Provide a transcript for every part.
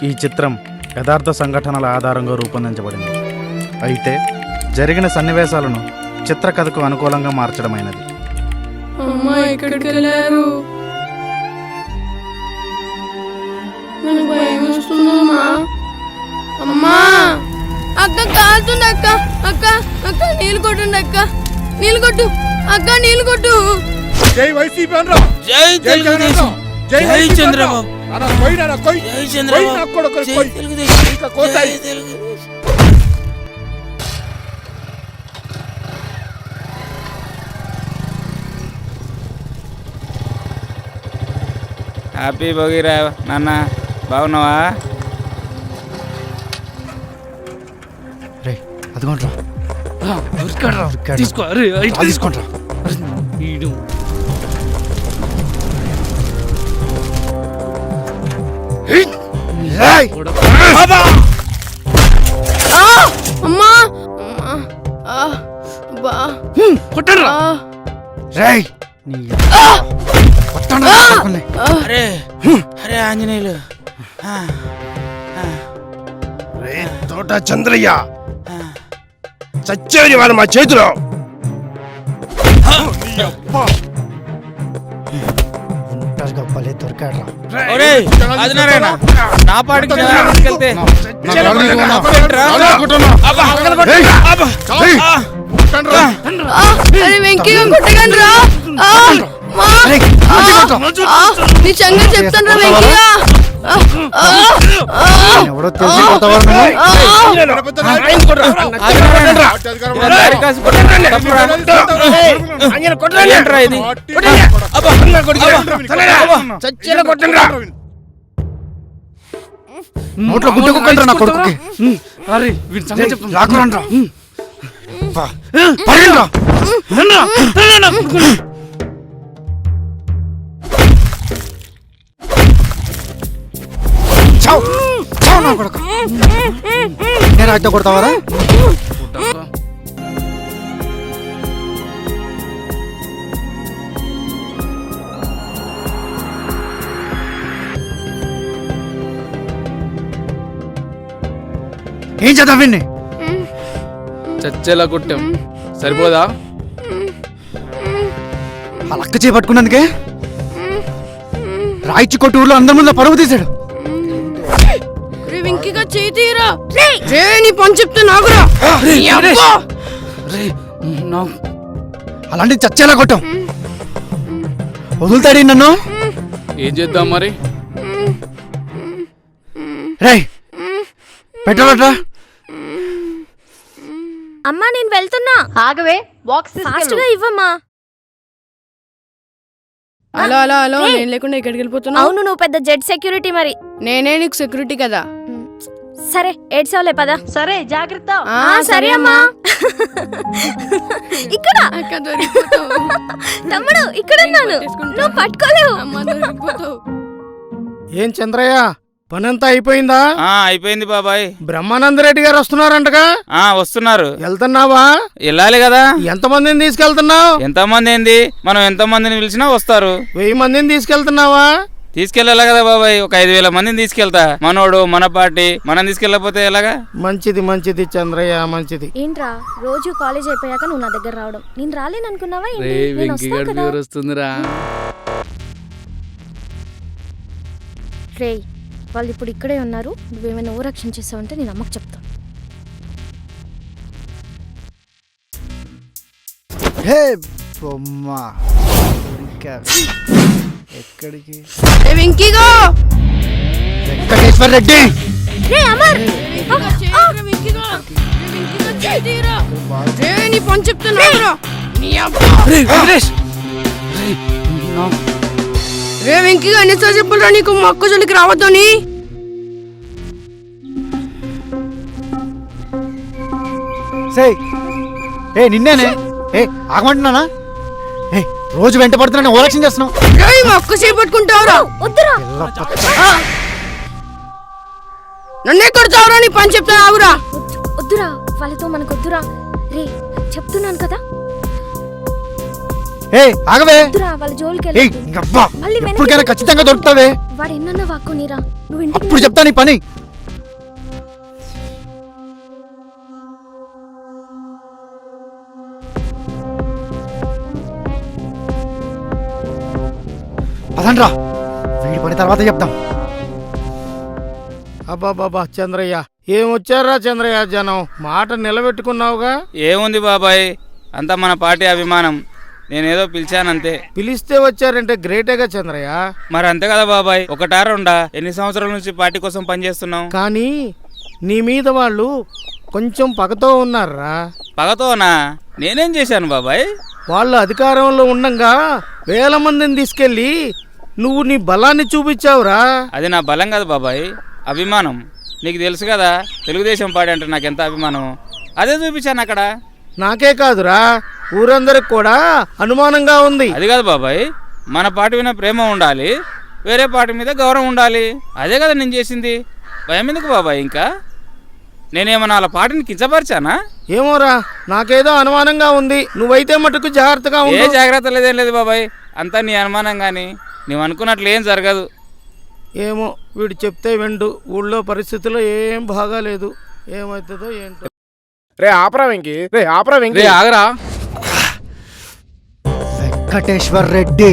ఈ చిత్రం యథార్థ సంఘటనల ఆధారంగా రూపొందించబడింది. అయితే జరిగిన సన్నివేశాలను చిత్రకథకు అనుకూలంగా మార్చడమైనది. అమ్మా ఎక్కడికి వెళ్ళారు? నాకు భయం వస్తుందమ్మా. అమ్మా అక్క కాలుతుంది అక్క. అక్క అక్క నీళ్ళు కొట్టండి అక్క. నీళ్ళు కొట్టు అక్క, నీళ్ళు కొట్టు. జై వైసీపీ అనరా. జై తెలుగుదేశం. జై చంద్రబాబు. జై చంద్రబాబు. హ్యాపీ భోగిరా నాన్న, బాగున్నావా? తీసుకోండి. అమ్మా కొట్టండి. అరే అరే ఆంజనేయులు. తోట చంద్రయ్య చచ్చేది వాళ్ళు మా చేతిలో. నా పాటికి తీసుకెళ్తే వెంకీ కొట్టకండి రా. నీ సంగతి చెప్తాను రా వెంకయ్య. ఎవడో తెలిసిపోతావా? నోట్లో గుడ్డ కుక్కండి నా కొడుకుకి. నేను అడ్డ కొడతావారా? ఏం చేద్దాం విన్ని? చచ్చేలా కొట్టాం, సరిపోదా? ఆ లక్క చేపట్టుకున్నందుకే రాయిచి కొట్టు ఊర్లో అందరి ముందు పరువు తీశాడు. వెంకీగా చేయి తీరా. నీ పని చెప్తే నాకురా. అలాంటి చచ్చేలా కొట్టాం. వదులుతాడి నన్ను? ఏం చేద్దాం మరి? రే పెట్టరా. అమ్మా నేను వెళ్తున్నా. ఆగవే, బాక్స్ ఫాస్ట్ గా ఇవ్వమ్మా. హలో హలో హలో, నేను లేకుండా ఎక్కడికి వెళ్ళిపోతున్నా? అవును, నువ్వు పెద్ద జెడ్ సెక్యూరిటీ మరి. నేనే నీకు సెక్యూరిటీ కదా. సరే ఏడ్చావులే పదా. సరే జాగ్రత్త. సరే అమ్మా. ఇక్కడ తమ్ముడు ఇక్కడ ఉన్నాను, నువ్వు పట్టుకోలేవు. ఏం చంద్రయ్య, పనంతా అయిపోయిందా? అయిపోయింది బాబాయ్. బ్రహ్మానందరెడ్డి గారు వస్తున్నారంటగా? వస్తున్నారు. వెళ్తున్నావా? వెళ్ళాలి కదా. ఎంతమందిని తీసుకెళ్తున్నావు? ఎంతమంది ఏంది, మనం ఎంతమందిని పిలిచినా వస్తారు. 1000 మందిని తీసుకెళ్తున్నావా? తీసుకెళ్ళాలి కదా బాబాయ్. ఒక 5000 మందిని తీసుకెళ్తా. మనోడు మన పార్టీ, మనం తీసుకెళ్ళకపోతే ఎలాగా? మంచిది మంచిది చంద్రయ్య, మంచిది. ఏంట్రా రోజు కాలేజ్ అయిపోయాక నువ్వు నా దగ్గర రావడం? నేను రాలేననుకున్నావా? వస్తుందిరా. రే వాళ్ళు ఇప్పుడు ఇక్కడే ఉన్నారు. నువ్వేమైనా ఓవరాక్షన్ చేసావంటే నేను అమ్మకు చెప్తా. ఎక్కడికి? వెంకీగా వెంకటేశ్వర రెడ్డి. నీ పని చెప్తే నాకురా. రే వెంకీగా ఎన్నిసార్లు చెప్పారా నీకు మా అక్క జోలికి రావద్దు అని? నిన్నేనే ఆగమంటున్నానా? రోజు వెంట పడుతున్నా ఓరక్షణ చేస్తున్నావు. మా అక్క చేపట్టుకుంటావురా? నన్నే కొడతావురా? నీ పని చెప్తా ఆవురా. వద్దురా, వాళ్ళతో మనకు వద్దురా. రే చెప్తున్నాను కదా. ఆగవే. వద్దురా, వాళ్ళ జోలికి ఖచ్చితంగా దొరుకుతావే. వాడు ఎన్నన్నా వాక్కునిరా. నువ్వు ఇంటికి ఇప్పుడు చెప్తా నీ పని. పదండ్రా, వీడి పని తర్వాత చెప్తాం. అబ్బాబాబా చంద్రయ్య, ఏమొచ్చారా చంద్రయ్య జనం? మాట నిలబెట్టుకున్నావుగా. ఏముంది బాబాయ్, అంతా మన పార్టీ అభిమానం. నేనేదో పిలిచానంతే. పిలిస్తే వచ్చారంటే గ్రేటేగా చంద్రయ్య. మరి అంతే కదా బాబాయ్, ఒకటా రెండా? ఎన్ని సంవత్సరాల నుంచి పార్టీ కోసం పనిచేస్తున్నాం. కానీ నీ మీద వాళ్ళు కొంచెం పగతో ఉన్నారా. పగతోనా? నేనేం చేశాను బాబాయ్? వాళ్ళు అధికారంలో ఉండంగా వేల మందిని తీసుకెళ్ళి నువ్వు నీ బలాన్ని చూపించావురా. అది నా బలం కదా బాబాయ్, అభిమానం. నీకు తెలుసు కదా తెలుగుదేశం పార్టీ అంటే నాకు ఎంత అభిమానం. అదే చూపించాను అక్కడ. నాకే కాదురా, ఊరందరికి కూడా అనుమానంగా ఉంది. అది కాదు బాబాయ్, మన పార్టీ మీద ప్రేమ ఉండాలి, వేరే పార్టీ మీద గౌరవం ఉండాలి. అదే కదా నేను చేసింది. భయం ఎందుకు బాబాయ్? ఇంకా నేనేమన్నా వాళ్ళ పార్టీని కించపరిచానా? ఏమోరా, నాకేదో అనుమానంగా ఉంది. నువ్వైతే మటుకు జాగ్రత్తగా ఏ ఉండు. జాగ్రత్త లేదేం లేదు బాబాయ్, అంతా నీ అనుమానం. కానీ నువ్వు అనుకున్నట్లు ఏం జరగదు. ఏమో, వీడు చెప్తే విండు. ఊళ్ళో పరిస్థితుల్లో ఏం బాగాలేదు. ఏమవుతుందో ఏంటో. రే ఆపరా వెంకి, రే ఆపరా వెంకి. రే ఆగరా. వెంకటేశ్వర్ రెడ్డి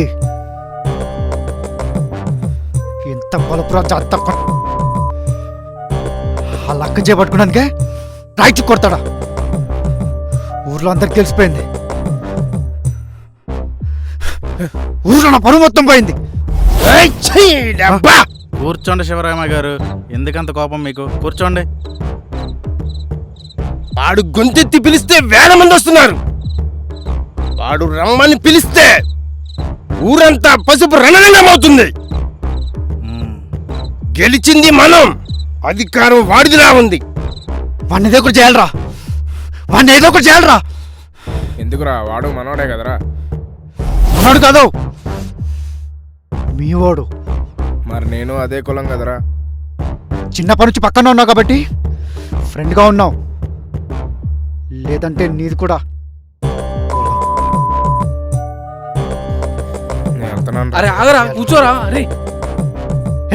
ఎంత బలపురా జాత ఆ లక్క చేపట్టుకున్నానికే రైట్ కొడతాడా? ఊర్లో అందరికి తెలిసిపోయింది. ఊర్లో నా పరువు మొత్తం పోయింది. కూర్చోండి శివరామ గారు, ఎందుకంత కోపం మీకు? కూర్చోండి. వాడు గొంతెత్తి పిలిస్తే వేల మంది వస్తున్నారు. వాడు రమ్మని పిలిస్తే ఊరంతా పసుపు రణరంగమవుతుంది. గెలిచింది మనం, అధికారం వాడిదిలా ఉంది. వాడిని ఏదో ఒకటి చేయాలరా, వాడిని ఏదో ఒకటి చేయాలరా. ఎందుకురా, వాడు మనోడే కదరా. అన్నాడు కాదు, మీ వాడు. మరి నేను అదే కులం కదరా. చిన్నప్పటి నుంచి పక్కన ఉన్నావు కాబట్టి ఫ్రెండ్గా ఉన్నావు, లేదంటే నీది కూడా. అరే ఆగరా, కూర్చోరా. అరే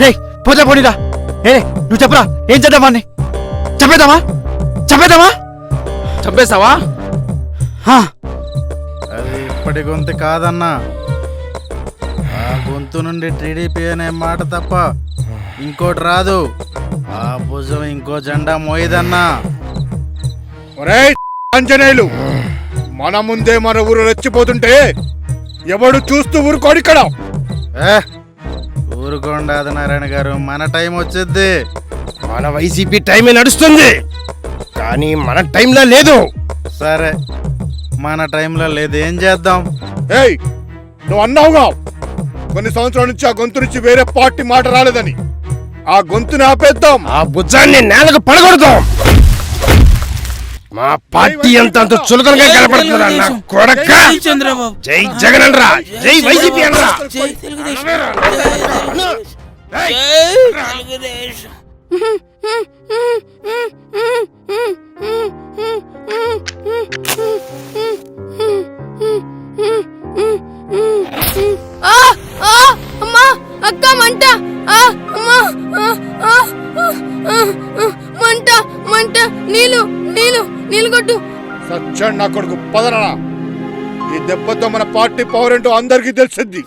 రే పోతే పోనీరా. నువ్వు చెప్పరా, ఏం చేద్దాం వాడిని? చెప్పేద్దామా? చంపేస్తావా? అది ఇప్పటి గొంతు కాదన్నా. ఆ గొంతు నుండి టీడీపీ అనే మాట తప్ప ఇంకోటి రాదు. ఆ భుజం ఇంకో జెండా మోయదన్నా. ఆంజనేయులు, మన ముందే మన ఊరు రెచ్చిపోతుంటే ఎవడు చూస్తూ ఊరుకోడు ఇక్కడ. ఊరుకోండి ఆదినారాయణ గారు, మన టైం వచ్చింది. మన వైసీపీ టైమే నడుస్తుంది, కానీ మన టైంలో లేదు. సరే, మన టైంలో లేదు, ఏం చేద్దాం? ఏయ్, నువ్వు అన్నావుగా కొన్ని సంవత్సరాల నుంచి ఆ గొంతు నుంచి వేరే పార్టీ మాట రాలేదని. ఆ గొంతుని ఆపేద్దాం, ఆ భుజాన్ని నేలకు పడగొడతాం. మా పార్టీ అంత చులకనగా కనపడుతుందన్న కొడక. చంద్రబాబు జై జగన్ అనరా, జై వైసీపీ అనరా. అమ్మా, అక్క మంట. అమ్మా, మంట మంట. నీళ్ళు నీళ్ళు నీళ్ళు కొట్టు. సచ్చాడు నా కొడుకు, పదరా. ఈ దెబ్బతో మన పార్టీ పవర్ ఏంటో అందరికీ తెలిసింది.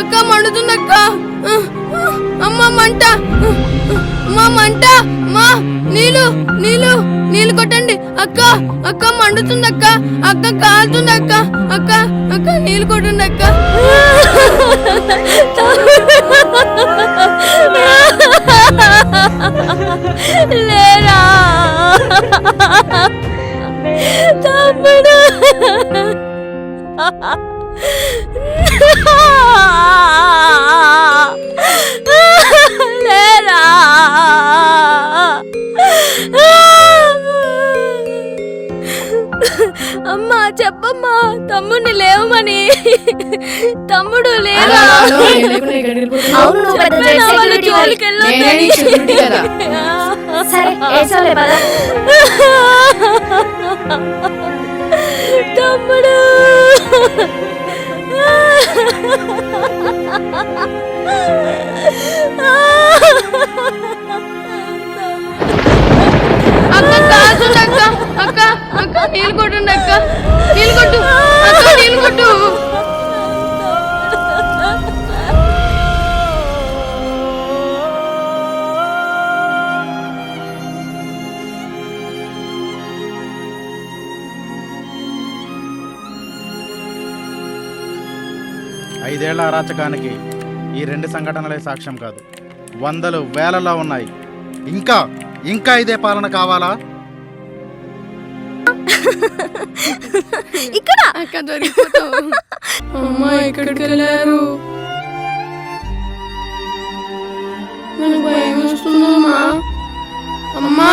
అక్క మండుతుంది అక్క. అమ్మ మంట, అమ్మా మంట. అమ్మా, నీళ్ళు నీళ్ళు నీళ్ళు కొట్టండి అక్క. అక్క మండుతుంది అక్క. అక్క కాలుతుంది అక్క. అక్క అక్క నీళ్ళు కొట్టండి అక్క. లేరా తమ్ముడు, లేరా. అమ్మా చెప్పమ్మా, తమ్ముడిని లేవమని. తమ్ముడు లేరా. అవును, నువ్వు పెద్ద జోలికి వెళ్ళొద్దని. సరే ఏడ్చాలే పద. తమ్ముడు అక్క కాల్తుంది అక్క అక్క అక్క నీళ్ళు కొట్టండి అక్క నీళ్ళు కొట్టు అక్క నీళ్ళు కొట్టు. ఐదేళ్ల అరాచకానికి ఈ 2 సంఘటనలే సాక్ష్యం కాదు, వందలు వేలలో ఉన్నాయి. ఇంకా ఇంకా ఇదే పాలన కావాలా? ఇక్కడ అక్క దొరికిపోతావు. అమ్మా ఎక్కడికి వెళ్ళారు? నాకు భయం వస్తుందమ్మా. అమ్మా